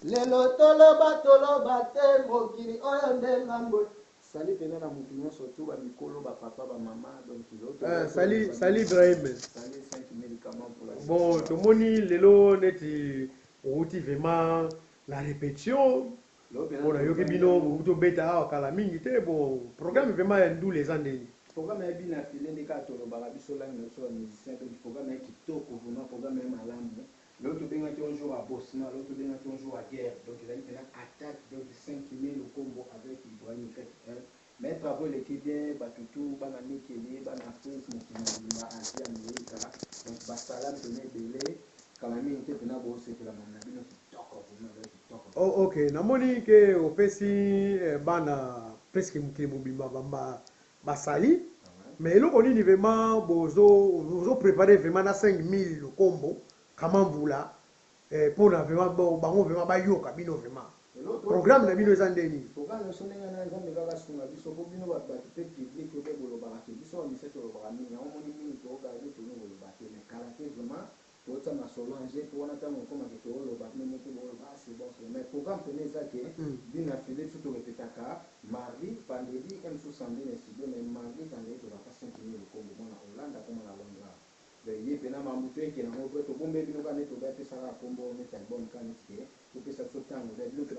lelo toloba te mokili oyo nde ngambo sali pena na mutu nyonso tu bamikolo bapapa bamama donc Sali Ibrahim. sali 5 médicaments pour la Bon, tout le monde lelo neti outi vraiment la répétition. Bon, yo ke bino outo beta kala mingi te bon programme vraiment ndou les années. Programme ya bina file ndeka tolobaka biso langi na biso ba musicien donc programme ya kitoko vraiment programme ya malamu. L'autre bengaki un jour à Bosna, l'autre bengaki un jour à guerre. Donc il a eu une attaque donc 5000 au combo avec Ibrahim KL. Mais travaux l'équipe bien, Batutu, Banani Kélé, Banafrique, Mokimabima, Asie, Amérique. Donc Basalam tenait belé. Quand même, il était venu à bosser pour la manabine qui toque, Oh, ok. Namoni ke opesi bana presque mukimubimba bamba basali. Mais là, on dit vraiment, vous préparez vraiment na 5000 le combo. Comment vous là? Pour vraiment, vraiment, bayoka, bino vraiment. Programme na bino ezandeni. Programme so nenga na nzambe kaka sunga biso ko bino ba pe public ko be bolo ba ke biso on mise to ba mingi on moni mingi to ga de to no bolo ba ke mais kala ke vraiment to ta na Solange to na ta mo ko ma ke to lo ba me ko bolo ba c'est bon mais programme tenez ça que bina file tout répétaka mardi vendredi m sous samedi ne studio mais mardi vendredi to ba pas 5000 ko mo na Hollande ko na Londres ye pena mamutu eke na ngo to bombe bino ka ne to ba pesa ka kombo ne ta bon ka ne ke to pesa so tango da bino to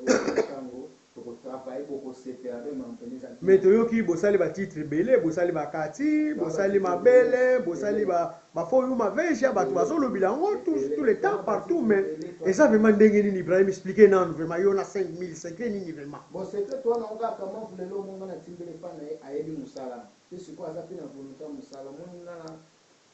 tango to ko travailler beaucoup CPA de mampeneza mais to yoki bosali ba titre belé bosali ba kati bosali mabele bosali ba foyu ma veja ba to bazolo bilango tout le temps partout mais et ça vraiment ndenge ni Ibrahim expliquer nan vraiment yo na 5000 secret ni vraiment bon secret to na nga comment vous le lo monga na timbele fa na ayebi musala c'est quoi ça pina volontaire musala mon na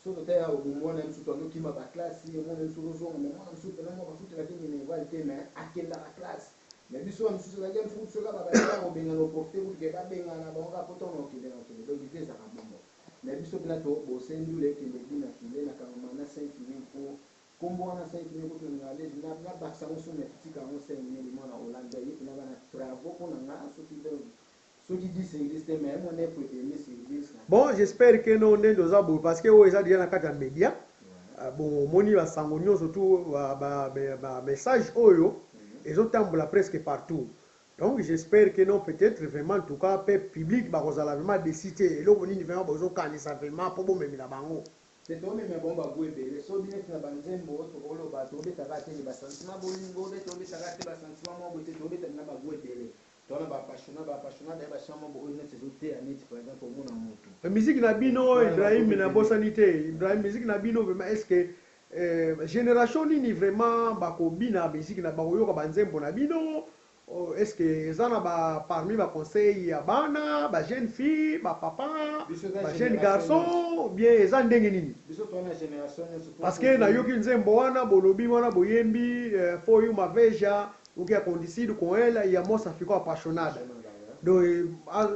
soto taya obumona msuto anokima ba classe mona msuto zongo mais mona msuto na mo bafuta la kingi ne valite mais akenda la classe mais biso msuto la game msuto soka ba ba benga no porter pour que ba benga na ba ka poto no kile no kile donc idée ça ka bombo mais biso bina to bo sendu le kile bina kile na kama na 5000 pour kombo na 5000 pour que ngale na ba sa musu na fitika mo 5000 mona Hollande yi na bana travaux pour na so ki bon, j'espère que non est dans un parce que ils ont déjà na carte média. Bon, moni va sangonio surtout message oyo ils ont tambula presque partout. Donc j'espère que non peut-être vraiment en tout cas peuple public ba kozala vraiment des cités et là on dit vraiment besoin kanisa vraiment pour bon même la bango. C'est toi même bon ba bouébé so bien na banzembo to bolo ba to beta ka te ba sentiment bolingo be to beta ka te ba sentiment mo be to beta na ba bouébé. Musique na bino Ibrahim na bosanité Ibrahim musique na bino vraiment est-ce que génération nini vraiment bakobina musique na bakoyoka banzembo na bino est-ce que zana ba parmi ba conseil ya bana ba jeune fille ba papa ba jeune garçon bien eza ndenge nini parce que na yoki nzembo wana bolobi wana boyembi for you maveja o que acontecido com ela e a moça ficou apaixonada.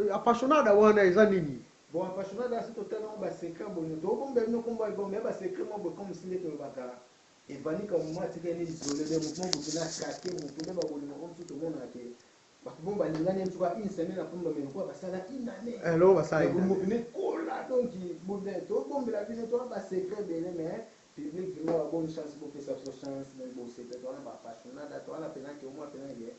Apaixonada wana eza nini? Bon apaixonada c'est totalement ba secret bonito. To bombe no komba bon mais ba secret mo comme si le to baka e vani comme moi tu gagner isolé de mouvement pour na craquer mo to ba bolimo comme tout le monde a que ba bomba lingane mtu kwa une semaine na pomba mais quoi ba sala une année. Alors ba sala. Mo vini kola donc bon to bombe la bino to ba secret bene mais public vraiment a bonne chance pour que ça soit chance mais bon c'est toi ba apaixonada to ala pena que au moins pena bien.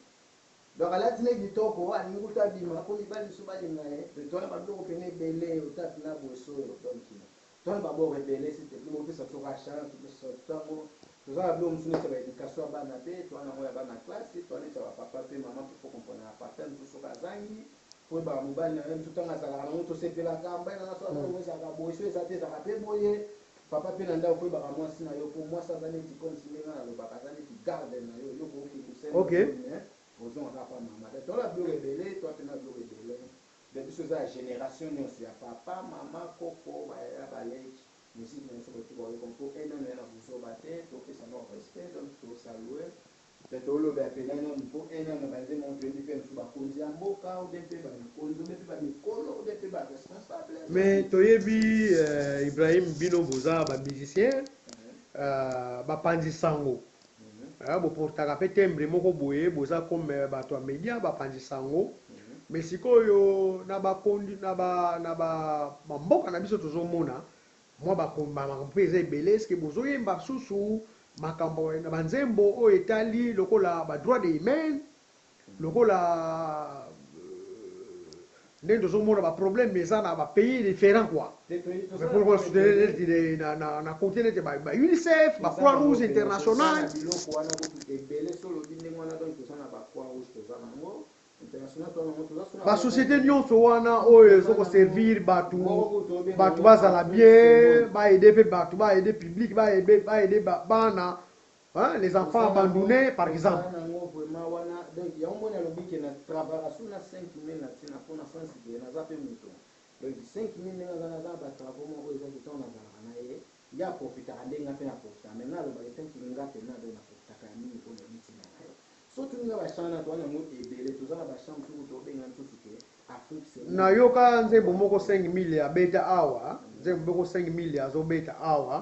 Donc à la tine kitoko wa ni kuta bima ko mi bali so bali ngaye de to ba do pena belé o ta na bo so donc to ba bo rebelle c'était le mot ça sera chance tout ça tango to za blo msune ça ba éducation ba na be to na moya ba na classe to na ça va papa pe maman pour comprendre la partage tout so kazangi pour ba mobali na même tout temps ça la moto c'est la kamba na so na ça ka bo so ça te ça ka pe boye papa pe na nda ko ba ka moi sina yo pour moi ça va être comme si na lo ba ka za ni garde na yo yo ko ki kusema OK. Bonjour, maman. Toi, la bio rebelle, toi, tu n'as bio rebelle. Depuis ce la génération, nous aussi, papa, maman, coco, la balèche, musique, nous sommes tous comme pour un an, nous sommes battus, pour que ça nous respecte, donc, tout ça, loué. C'est tout le bien, nous pour un an, nous allons mon Dieu, nous sommes conduits en boca, ou des pays, nous sommes Nicolo, ou des pays responsables. Mais, Toyebi, Ibrahim Bino Boza, musicien, Bapandi Sango. Boportaka pe tembre moko boye boza comme bato ya media bapanzi sango mais sikoyo na bakondi na ba mboka na biso tozomona mwa bakomba mpe eza ebele eske bozoyemba susu makambo na banzembo o etali lokola ba droit de humain lokola ndenge tozomona ba problème eza na ba pays différents quoi pour soutenir na côté nete ba UNICEF ba Croix Rouge internationale biloko wana ebele solo ndenge wana donc tozana ba Croix Rouge tozana ngo international tozana ba société nyonso wana oyo ezokoservir bato bazala bien baede mpe bato baede public baede bana les enfants abandonnés par exemple donc ya omoni alobi ke na travail suna 5000 na tina mpona sensibiliser naza mpe moto donc 5000 ndenge aza naza batravau moko eza kitoko nazalaka na ye ya profitaka ndenge mpe na profitaka maintenant alobaka etanki nga mpe nado na profitaka ya mingi mpona bitina na yo so tuninga bachamp na towana yango ebele toza na bachamp mosuku tobenga ntusu ke afrique nayoka nzembo moko 5000 abeta awa nzembo moko 5000 azobeta awa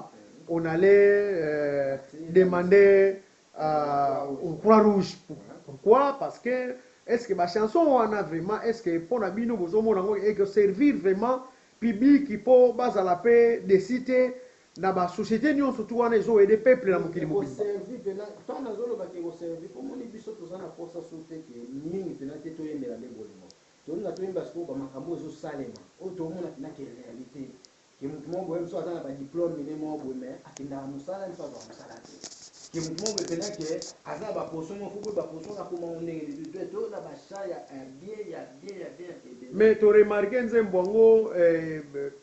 on allait demander au Croix-Rouge. Pourquoi? Parce que est-ce que ma chanson on a vraiment est-ce que pour la bino vous et que servir vraiment public qui peut base à la paix des cités na ba société nous surtout on les aider peuple na mokili mokili servir pena tant na zolo ba ke servir pour mon biso to za na posa sauter que mingi pena te to yembela le bolimo to nga to yemba sko ba makambo zo salema o to mona na ke réalité que mutu mo boye so azana ba diplôme ne mo boye mais akinda musala ni so ba musala que mutu mo boye pena ke azana ba poson mo fuko ba poson na kuma ndenge de to na ba shaya bien mais tu remarqué nzembo ngo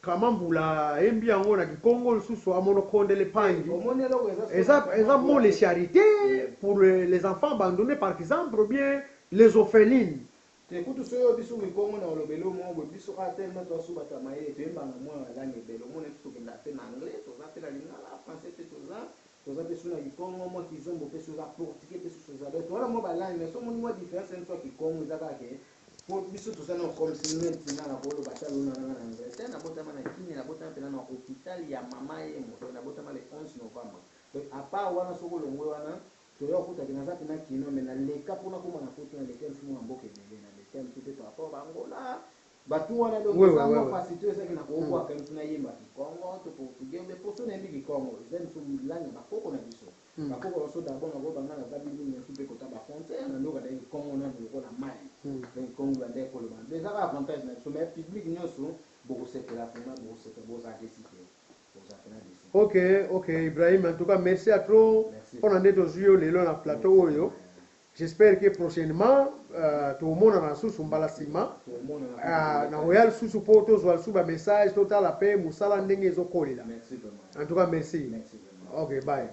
kamambula embi yango na Congo susu amono konde le pangi eza mo les charités pour les enfants abandonnés par exemple ou bien les orphelines. Écoute, ce que biso Congo na lobelo mo bo biso ka tellement to suba ta maye to emba na mo la nge belo mo ne to ke na te na anglais to za te la lingala français te to za pe suna Congo mo ki zombo pe so za portugais pe so za to wala mo ba la mais so mo ni mo différence en toi ki Congo za ka ke pour biso to za na comme ciment na bolo ba ta luna na anglais te na bota na kini na bota na hôpital ya mama ye mo na bota le 11 novembre donc à part wana so ko longwe wana to yo kuta kinaza pina kino mais na leka pona ko na foto na leka mfumo amboke bele na leka mtupe par rapport bangola batu wana donc ça mo facilité ça que na ko kwa quand na yimba ki Congo to portugais mais pour so na mbi Congo zen so milanga bakoko na biso bakoko so d'abord na go banga na babi ni mtupe ko ta ba frontière na ndoka dai Congo na ko na Mali donc Congo ba ndeko lo ba mais ça avantage na so mais public nyoso beaucoup c'est que la fona beaucoup c'est que beaucoup ça décider. Ok, Ibrahim, en tout cas, merci à toi. On a des yeux les longs à plateau. J'espère que prochainement, tout le monde a sous Mbalasima. Na Royal sous Porto, sous un message total à paix, Moussala Ndenge Zokoli. En tout cas, merci. Ok, bye.